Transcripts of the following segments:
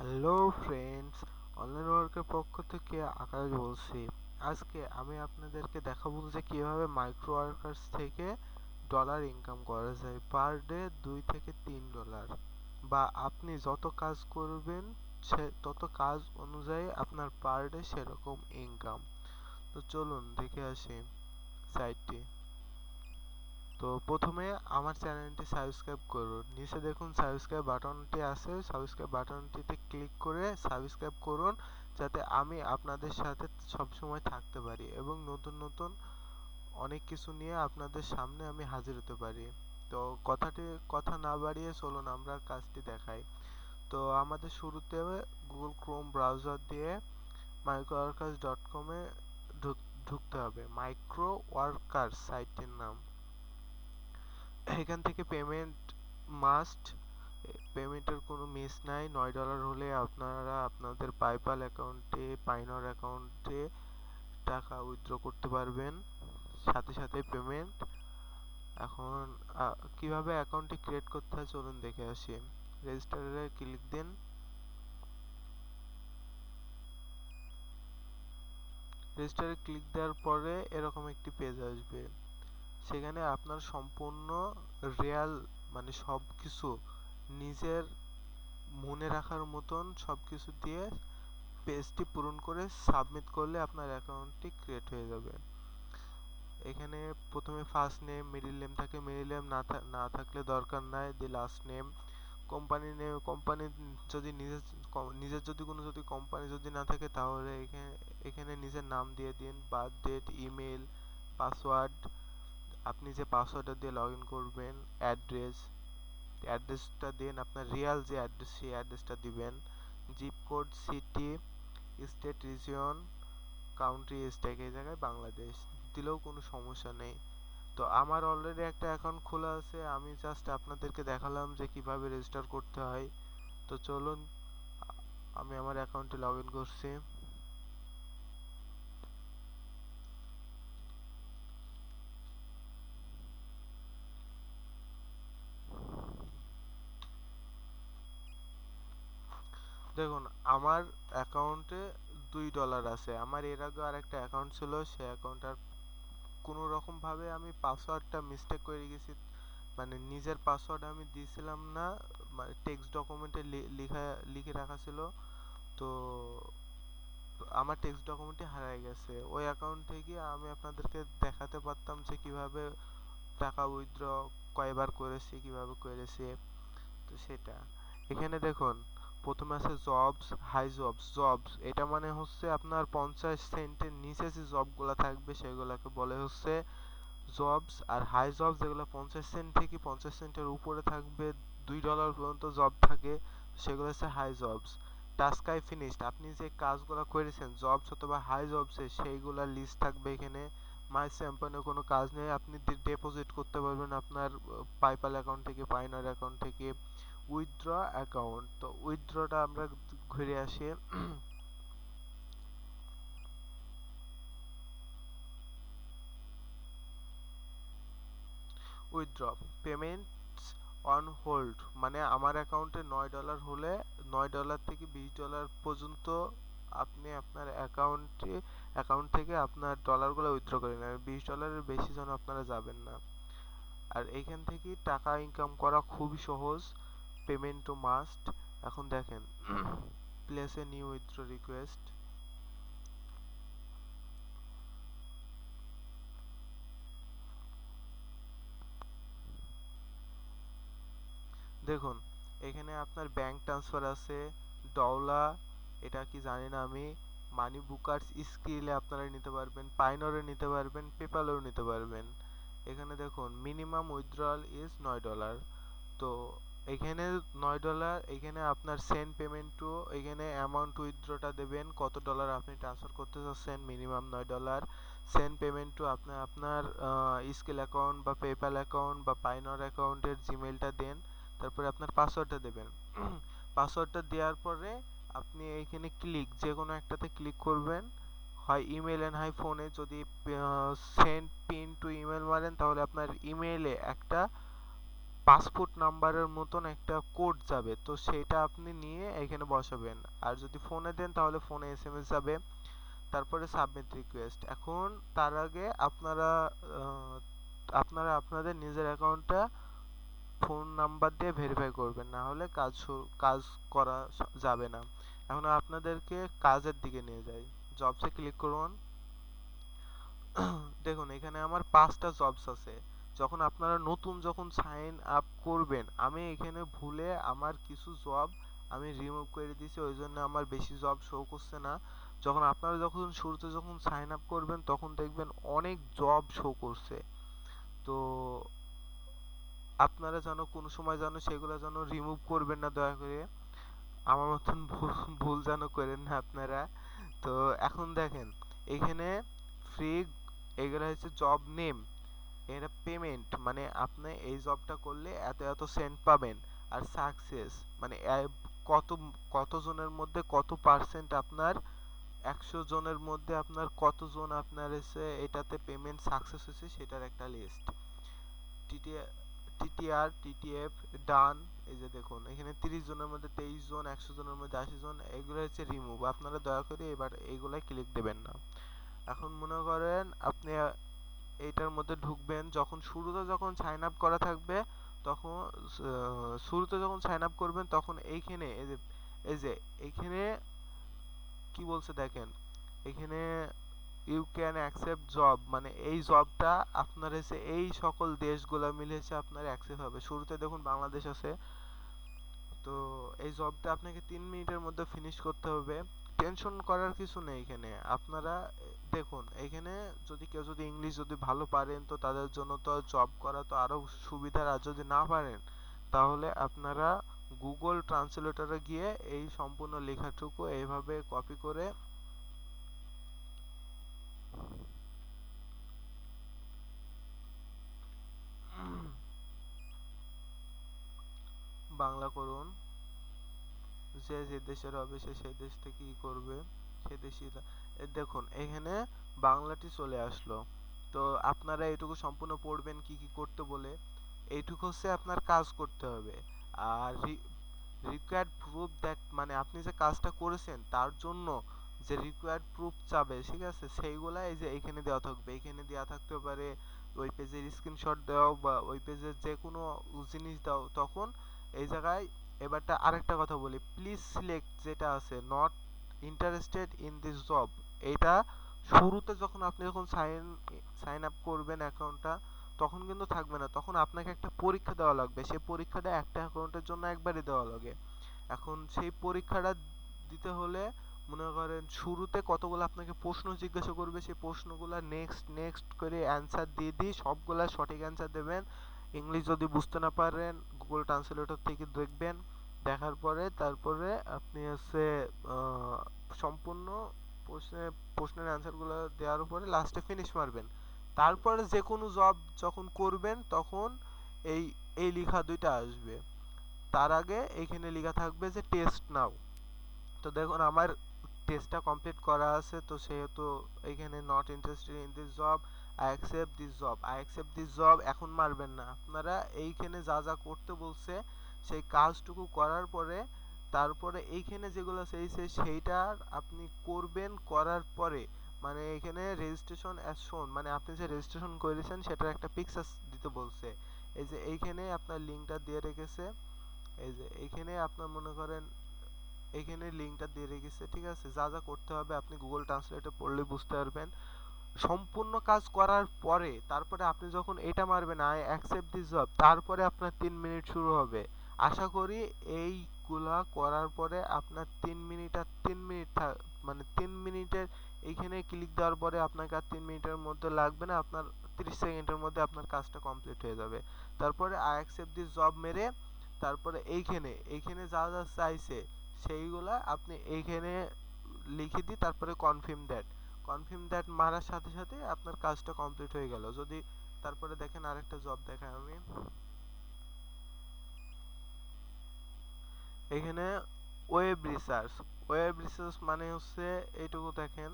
Hello friends, online ওয়ার্কের পক্ষ থেকে আকাশ বলছি। আজকে আমি আপনাদেরকে দেখাবো যে কিভাবে মাইক্রো ওয়ার্কার্স থেকে ডলার ইনকাম করা যায় পার ডে $2 থেকে $3, বা আপনি যত কাজ করবেন সে তত কাজ অনুযায়ী আপনার পার ডে সেরকম ইনকাম। তো চলুন দেখে আসি সাইটটি। তো প্রথমে আমার চ্যানেলটি সাবস্ক্রাইব করুন। নিচে দেখুন সাবস্ক্রাইব বাটনটি আছে, সাবস্ক্রাইব বাটনটিতে ক্লিক করে সাবস্ক্রাইব করুন, যাতে আমি আপনাদের সাথে সবসময় থাকতে পারি এবং নতুন নতুন অনেক কিছু নিয়ে আপনাদের সামনে আমি হাজির হতে পারি। তো কথা না বাড়িয়ে চলুন আমরা কাজটি দেখাই। তো আমাদের শুরুতে গুগল ক্রোম ব্রাউজার দিয়ে microworkers.com এ ঢুকতে হবে। মাইক্রো ওয়ার্কার্স সাইটটির নাম। এখান থেকে পেমেন্ট মাস্ট, পেমেন্টের কোনো মিস নাই। $9 হলে আপনারা আপনাদের পাইপাল অ্যাকাউন্টে, পাইনর অ্যাকাউন্টে টাকা উইথড্র করতে পারবেন সাথে সাথে পেমেন্ট। এখন কিভাবে অ্যাকাউন্টটি ক্রিয়েট করতে হয় চলুন দেখে আসি। রেজিস্টারে ক্লিক দিন। রেজিস্টারে ক্লিক দেওয়ার পরে এরকম একটি পেজ আসবে। সেখানে আপনার সম্পূর্ণ রিয়াল, মানে সব কিছু নিজের মনে রাখার মতন সবকিছু দিয়ে পেজটি পূরণ করে সাবমিট করলে আপনার অ্যাকাউন্টটি ক্রিয়েট হয়ে যাবে। এখানে প্রথমে ফার্স্ট নেম, মিডল নেম থাকে, মিডল নেম না থাকলে দরকার নাই। The last name, company name, company যদি নিজের যদি কোম্পানি যদি না থাকে তাহলে এখানে নিজের নাম দিয়ে দিন। বার্থ ডেট, ইমেল, পাসওয়ার্ড, আপনি যে পাসওয়ার্ডটা দিয়ে লগ ইন করবেন, অ্যাড্রেসটা দিন, আপনার রিয়াল যে অ্যাড্রেস সেই অ্যাড্রেসটা দিবেন। Zip code, city, state, region, country, state, এই জায়গায় বাংলাদেশ দিলেও কোনো সমস্যা নেই। তো আমার অলরেডি একটা অ্যাকাউন্ট খোলা আছে, আমি জাস্ট আপনাদেরকে দেখালাম যে কিভাবে রেজিস্টার করতে হয়। তো চলুন আমি আমার অ্যাকাউন্টে লগ ইন করছি। দেখুন আমার অ্যাকাউন্টে $2 আছে। আমার এর আগে আর একটা অ্যাকাউন্ট ছিল, সেই অ্যাকাউন্টটার কোনো রকম ভাবে আমি পাসওয়ার্ডটা মিস্টেক করে গেছি, মানে নিজের পাসওয়ার্ড আমি দিয়েছিলাম না, মানে টেক্সট ডকুমেন্টে লিখে রাখা ছিল। তো আমার টেক্সট ডকুমেন্টটি হারিয়ে গেছে। ওই অ্যাকাউন্ট থেকে আমি আপনাদেরকে দেখাতে পারতাম যে কিভাবে টাকা উইথড্র কয়বার করেছি, কিভাবে করেছি। তো সেটা এখানে দেখুন, প্রথমে আছে জবস, হাই জবস। এটা মানে হচ্ছে আপনার 50 সেন্টের নিচে যে জবগুলো থাকবে সেগুলোকে বলে হচ্ছে জবস। আর হাই জবস যেগুলো 50 সেন্ট থেকে 50 সেন্টের উপরে থাকবে, $2 পর্যন্ত জব থাকে, সেগুলো হচ্ছে হাই জবস। টাস্কাই ফিনিশড, আপনি যে কাজগুলো করেছেন জবস অথবা হাই জবসে সেইগুলোর লিস্ট থাকবে এখানে। মাই স্যাম্পনে কোনো কাজ নেই, আপনি ডিপোজিট করতে পারবেন আপনার পাইপাল অ্যাকাউন্ট থেকে, পাইনার অ্যাকাউন্ট থেকে। উইথড্র অ্যাকাউন্ট, তো উইথড্রটা আমরা ঘুরে আসি। উইথড্র পেমেন্টস অন হোল্ড, মানে আমার অ্যাকাউন্টে $9 হলে $9 থেকে $20 পর্যন্ত আপনি আপনার অ্যাকাউন্ট থেকে আপনার ডলারগুলো উইথড্র করে নেন। $20 বেশি যেন আপনারা যাবেন না। আর এইখান থেকে টাকা ইনকাম করা খুবই সহজ, পেমেন্টও মাস্ট। এখন দেখেন, place a new withdraw request. দেখুন এখানে আপনার ব্যাংক ট্রান্সফার আছে, ডওলা, এটা কি জানি না আমি। মানি বুকার্স স্কিলে আপনারা নিতে পারবেন, পাইনরে নিতে পারবেন, পেপালেও নিতে পারবেন। এখানে দেখুন মিনিমাম উইথড্রয়াল ইজ $9। তো এখানে $9, এখানে আপনার সেন্ড পেমেন্ট টু, এখানে অ্যামাউন্ট উইথড্রটা দেবেন কত ডলার আপনি ট্রান্সফার করতে চাচ্ছেন, মিনিমাম $9। সেন্ড পেমেন্ট টু আপনার আপনার স্কিল অ্যাকাউন্ট বা পেপ্যাল অ্যাকাউন্ট বা পাইনর অ্যাকাউন্টের জিমেলটা দেন, তারপরে আপনার পাসওয়ার্ডটা দেবেন। পাসওয়ার্ডটা দেওয়ার পরে আপনি এইখানে যে কোনো একটাতে ক্লিক করবেন, হয় ইমেল এন্ড হয় ফোনে। যদি সেন্ড পিন টু ইমেল মারেন তাহলে আপনার ইমেইলে একটা পাসপোর্ট নাম্বারের মতন একটা কোড যাবে, তো সেটা আপনি নিয়ে এখানে বসাবেন। আর যদি ফোনে দেন তাহলে ফোনে এসএমএস যাবে। তারপরে সাবমিট রিকোয়েস্ট। এখন তার আগে আপনারা আপনাদের নিজের অ্যাকাউন্টটা ফোন নাম্বার দিয়ে ভেরিফাই করবেন, না হলে কাজ করা যাবে না। এখন আপনাদেরকে কাজের দিকে নিয়ে যাই। জবসে ক্লিক করুন। দেখুন এখানে আমার 5টা জবস আছে। যখন আপনারা নতুন যখন সাইন আপ করবেন, আমি এখানে ভুলে আমার কিছু জব আমি রিমুভ করে দিয়েছি, ওই জন্য আমার বেশি জব শো করছে না। যখন আপনারা শুরুতে যখন সাইন আপ করবেন তখন দেখবেন অনেক জব শো করছে। তো আপনারা যেন কোনো সময় যেন সেগুলো যেন রিমুভ করবেন না দয়া করে, আমার মতন ভুল ভুল যেন করেন না আপনারা। তো এখন দেখেন এখানে ফ্রি, এগুলো হচ্ছে জব নেম, এটা পেমেন্ট মানে আপনি এই জবটা করলে এত এত সেন্ট পাবেন। আর সাকসেস মানে কত কতজনের মধ্যে কত পার্সেন্ট আপনার, 100 জনের মধ্যে আপনার কতজন আপনার এসে এটাতে পেমেন্ট সাকসেস হয়েছে সেটার একটা লিস্ট। টিটিআর টিটিএফ ডান। এই যে দেখুন এখানে 30 জনের মধ্যে 23 জন, 100 জনের মধ্যে 80 জন, এগুলো হচ্ছে রিমুভ। আপনারা দয়া করে এবার এইগুলাই ক্লিক দেবেন না। এখন মনে করেন আপনি এইটার মধ্যে ঢুকবেন, যখন শুরুতে যখন সাইন আপ করা থাকবে তখন শুরুতে যখন সাইন আপ করবেন তখন এইখানে এই যে এইখানে কি বলছে দেখেন, এখানে ইউ ক্যান অ্যাকসেপ্ট জব, মানে এই জবটা আপনার এসে এই সকল দেশগুলো মিলে এসে আপনার অ্যাক্সেস হবে। শুরুতে দেখুন বাংলাদেশ আছে, তো এই জবটা আপনাকে 3 মিনিটের মধ্যে ফিনিশ করতে হবে। টেনশন করার কিছু নেই এখানে। আপনারা দেখুন এখানে যদি কেউ যদি ইংলিশ যদি ভালো পারেন তো তাদের জন্য তো জব করা তো আরো সুবিধার। আর যদি না পারেন তাহলে আপনারা গুগল ট্রান্সলেটরে গিয়ে এই সম্পূর্ণ লেখাটুকু এইভাবে কপি করে বাংলা করুন। যে যে দেশের হবে সে সেই দেশ থেকে ই করবে, সে দেশই দেখুন এখানে বাংলাটি চলে আসলো। তো আপনারা এইটুকু সম্পূর্ণ পড়বেন কি কি করতে বলে, এইটুকু হচ্ছে আপনার কাজ করতে হবে। আর রিকোয়ার্ড প্রুফ দ্যাট মানে আপনি যে কাজটা করেছেন তার জন্য যে রিকোয়ার্ড প্রুফ চাবে, ঠিক আছে, সেইগুলা এই যে এখানে দেওয়া থাকবে। এখানে দেওয়া থাকতে পারে ওই পেজের স্ক্রিনশট দাও বা ওই পেজের যে কোনো জিনিস দাও। তখন এই জায়গায় এবারটা আরেকটা কথা বলি, প্লিজ সিলেক্ট যেটা আছে not interested in this job, এটা শুরুতে যখন আপনি যখন সাইন আপ করবেন অ্যাকাউন্টটা তখন কিন্তু থাকবে না, তখন আপনাকে একটা পরীক্ষা দেওয়া লাগবে। সেই পরীক্ষাটা একটা অ্যাকাউন্টের জন্য একবারই দেওয়া লাগে। এখন সেই পরীক্ষাটা দিতে হলে মনে করেন শুরুতে কতগুলো আপনাকে প্রশ্ন জিজ্ঞাসা করবে, সেই প্রশ্নগুলো নেক্সট নেক্সট করে অ্যান্সার দিয়ে দিয়ে সবগুলা সঠিক অ্যান্সার দেবেন। ইংলিশ যদি বুঝতে না পারেন গুগল ট্রান্সলেটর থেকে দেখবেন, দেখার পরে তারপরে আপনি হচ্ছে সম্পূর্ণ প্রশ্নের অ্যান্সারগুলো দেওয়ার উপরে লাস্টে ফিনিশ মারবেন। তারপরে যে কোনো জব যখন করবেন তখন এই এই লেখা দুইটা আসবে। তার আগে এইখানে লেখা থাকবে যে টেস্ট নাও। তো দেখুন আমার টেস্টটা কমপ্লিট করা আছে, তো সেহেতু এইখানে not interested in this job, I accept this job, I accept this job এখন মারবেন না। আপনারা এইখানে যা যা করতে বলছে সেই কাজটুকু করার পরে তারপরে এইখানে যেগুলো চাইছে সেইটা আপনি করবেন। করার পরে মানে এখানে রেজিস্ট্রেশন অ্যাজ শোন, মানে আপনি যে রেজিস্ট্রেশন করেছেন সেটার একটা পিকচার দিতে বলছে। এই যে এইখানে আপনার লিঙ্কটা দিয়ে রেখেছে, এই যে এইখানে আপনার মনে করেন এইখানে লিঙ্কটা দিয়ে রেখেছে, ঠিক আছে। যা যা করতে হবে আপনি গুগল ট্রান্সলেটে পড়লে বুঝতে পারবেন। সম্পূর্ণ কাজ করার পরে তারপরে আপনি যখন এটা মারবেন আই অ্যাকসেপ্ট দিস জব, তারপরে আপনার 3 মিনিট শুরু হবে। আশা করি এইগুলা করার পরে আপনার 3 মিনিট আর 3 মিনিট মানে 3 মিনিটের এইখানে ক্লিক দেওয়ার পরে আপনাকে আর 3 মিনিটের মধ্যে লাগবে না, আপনার 30 সেকেন্ডের মধ্যে আপনার কাজটা কমপ্লিট হয়ে যাবে। তারপরে আই অ্যাকসেপ্ট দিস জব মেরে তারপরে এইখানে এইখানে যা যা চাইছে সেইগুলা আপনি এইখানে লিখে দিই, তারপরে কনফার্ম দ্যাট মারার সাথে সাথে আপনার কাজটা কমপ্লিট হয়ে গেল। যদি তারপরে দেখেন আরেকটা জব দেখাই আমি, এখানে ওয়েব রিসার্চ মানে হচ্ছে এইটুকু দেখেন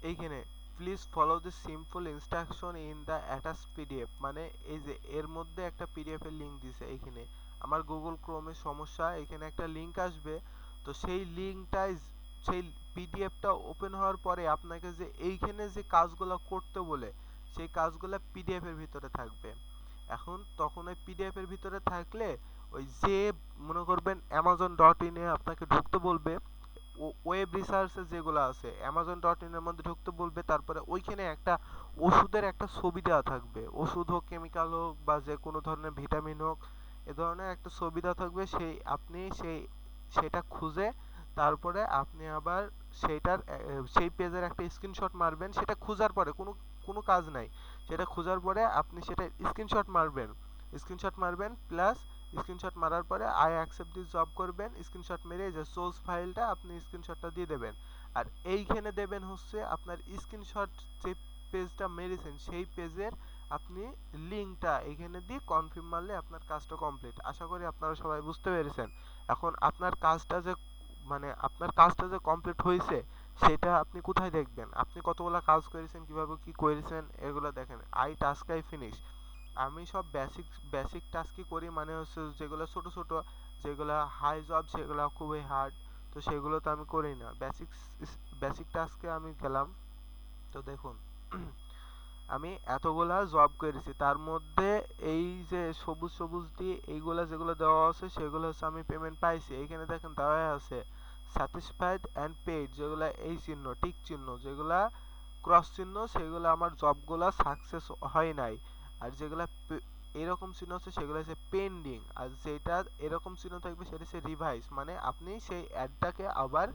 এইখানে please follow the simple instruction in the attach PDF, মানে এই যে এর মধ্যে একটা পিডিএফ এর লিঙ্ক দিছে এইখানে। আমার গুগল ক্রোমের সমস্যা, এখানে একটা লিঙ্ক আসবে, তো সেই লিঙ্কটাই, সেই পিডিএফটা ওপেন হওয়ার পরে আপনাকে যে এইখানে যে কাজগুলো করতে বলে সেই কাজগুলো পিডিএফ এর ভিতরে থাকবে। এখন তখন ওই পিডিএফ এর ভিতরে থাকলে ওই যে মনে করবেন amazon.in এ আপনাকে ঢুকতে বলবে, ওয়েব রিসার্চে যেগুলো আছে amazon.in এর মধ্যে ঢুকতে বলবে, তারপরে ওইখানে একটা ওষুধের একটা ছবি দেওয়া থাকবে, ওষুধ হোক কেমিক্যাল হোক বা যে কোনো ধরনের ভিটামিন হোক, এ ধরনের একটা ছবি দেওয়া থাকবে, সেই আপনি সেটা খুঁজে তারপরে আপনি আবার সেইটার সেই পেজের একটা স্ক্রিনশট মারবেন। সেটা খোঁজার পরে কোনো কোনো কাজ নাই, সেটা খোঁজার পরে আপনি সেটা স্ক্রিনশট মারবেন, প্লাস স্ক্রিনশট মারার পরে আই অ্যাকসেপ্ট দিস জব করবেন, স্ক্রিনশট মেরে যে সোর্স ফাইলটা আপনি স্ক্রিনশটটা দিয়ে দেবেন। আর এইখানে দেবেন হচ্ছে আপনার স্ক্রিনশট যে পেজটা মেরেছেন সেই পেজের আপনি লিঙ্কটা এখানে দিয়ে কনফার্ম মারলে আপনার কাজটা কমপ্লিট। আশা করি আপনারা সবাই বুঝতে পেরেছেন। এখন আপনার কাজটা যে কমপ্লিট হয়েছে সেটা আপনি কোথায় দেখবেন, আপনি কতগুলা কাজ করেছেন, কিভাবে কি করেছেন, এগুলো দেখেন আই টাস্ক আই ফিনিশ। আমি সব বেসিক বেসিক টাস্কই করি, মানে হচ্ছে যেগুলো ছোট ছোট, যেগুলো হাই জব সেগুলো খুবই হার্ড, তো সেগুলো তো আমি করি না। বেসিক টাস্কে আমি গেলাম, তো দেখুন আমি এতগুলা জব করেছি, তার মধ্যে এই যে সবুজ সবুজ দিয়ে এইগুলা যেগুলো দেওয়া আছে সেগুলো হচ্ছে আমি পেমেন্ট পাইছি। এইখানে দেখেন দেওয়া আছে স্যাটিসফাইড অ্যান্ড পেইড, যেগুলা এই চিহ্ন টিক চিহ্ন, যেগুলা ক্রস চিহ্ন সেগুলো আমার জবগুলা সাকসেস হয় নাই। আর যেগুলা এরকম চিহ্ন আছে সেগুলো হচ্ছে পেন্ডিং, আর যেটা এরকম চিহ্ন থাকবে সেটা হচ্ছে রিভাইজ, মানে আপনি সেই অ্যাডটাকে আবার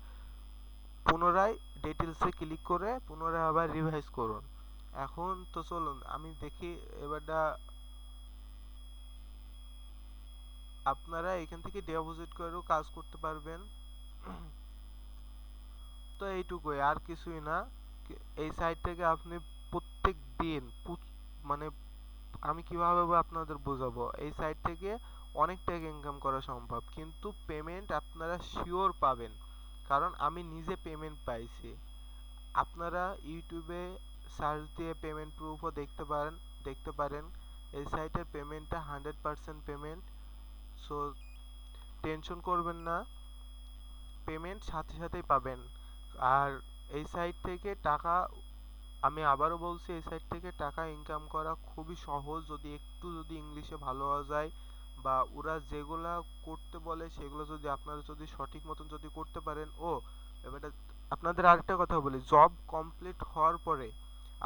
পুনরায় ডিটেলসে ক্লিক করে পুনরায় আবার রিভাইজ করুন। এখন তো চলুন আমি দেখি এবারটা আপনারা এখান থেকে ডিপোজিট করেও কাজ করতে পারবেন। তো এইটুকুই, আর কিছুই না। এই সাইট থেকে আপনি প্রত্যেক দিন মানে আমি কিভাবে বা আপনাদের বোঝাবো, এই সাইট থেকে অনেক টাকা ইনকাম করা সম্ভব, কিন্তু পেমেন্ট আপনারা শিওর পাবেন, কারণ আমি নিজে পেমেন্ট পাইছি। আপনারা ইউটিউবে সার্চ দিয়ে পেমেন্ট প্রুফও দেখতে পারেন। এই সাইটের পেমেন্টটা 100% পেমেন্ট, সো টেনশন করবেন না, পেমেন্ট সাথে সাথেই পাবেন। আর এই সাইট থেকে টাকা, আমি আবারও বলছি, এই সাইট থেকে টাকা ইনকাম করা খুবই সহজ, যদি ইংলিশে ভালো হওয়া যায়, বা ওরা যেগুলা করতে বলে সেগুলো যদি আপনারা যদি সঠিক মতন যদি করতে পারেন। ও এবার আপনাদের আরেকটা কথা বলি, জব কমপ্লিট হওয়ার পরে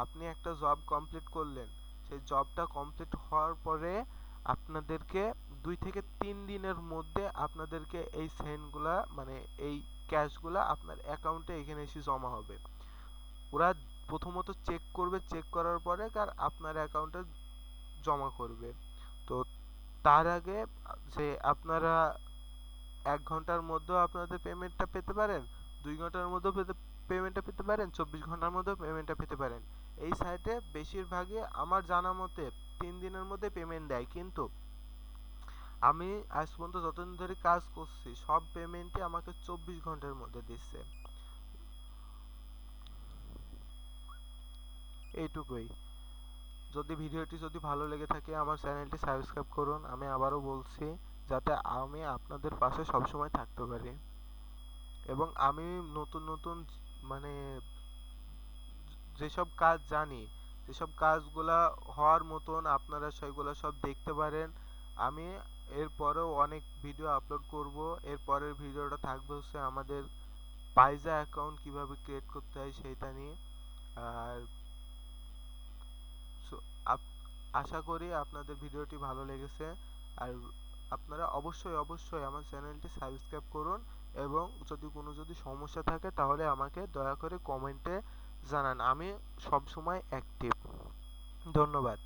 আপনি একটা জব কমপ্লিট করলেন, সেই জবটা কমপ্লিট হওয়ার পরে আপনাদেরকে 2 থেকে 3 দিনের মধ্যে আপনাদেরকে এই সেন্টগুলা, মানে এই ক্যাশগুলা আপনার অ্যাকাউন্টে এখানে এসে জমা হবে। ওরা প্রথমত চেক করবে, চেক করার পরে আপনার অ্যাকাউন্টে জমা করবে। তো তার আগে যে আপনারা 1 ঘন্টার মধ্যেও আপনাদের পেমেন্টটা পেতে পারেন, 2 ঘন্টার মধ্যেও পেমেন্টটা পেতে পারেন, 24 ঘন্টার মধ্যেও পেমেন্টটা পেতে পারেন। এই সাইটে বেশিরভাগই আমার জানা মতে 3 দিনের মধ্যে পেমেন্ট দেয়, কিন্তু আমি আজ পর্যন্ত যতদিন ধরে কাজ করছি সব পেমেন্টই আমাকে 24 ঘন্টার মধ্যে দিচ্ছে। এইটুকুই। ভিডিওটি যদি ভালো লেগে থাকে আমার চ্যানেলটি সাবস্ক্রাইব করুন, আমি আবারও বলছি, যাতে আমি আপনাদের পাশে সবসময় থাকতে পারি, এবং আমি নতুন নতুন মানে যেসব কাজ জানি, যেসব কাজগুলা হওয়ার মতন আপনারা সেগুলো সব দেখতে পারেন। আমি এরপরেও অনেক ভিডিও আপলোড করব। এর পরের ভিডিওটা থাকবে হচ্ছে আমাদের পাইজা অ্যাকাউন্ট কিভাবে ক্রিয়েট করতে হয় সেইটা নিয়ে। আর আশা করি আপনাদের ভিডিওটি ভালো লেগেছে। আর আপনারা অবশ্যই অবশ্যই আমার চ্যানেলটি সাবস্ক্রাইব করুন, এবং যদি সমস্যা থাকে তাহলে আমাকে দয়া করে কমেন্টে জানান, আমি সব সময় অ্যাক্টিভ। ধন্যবাদ।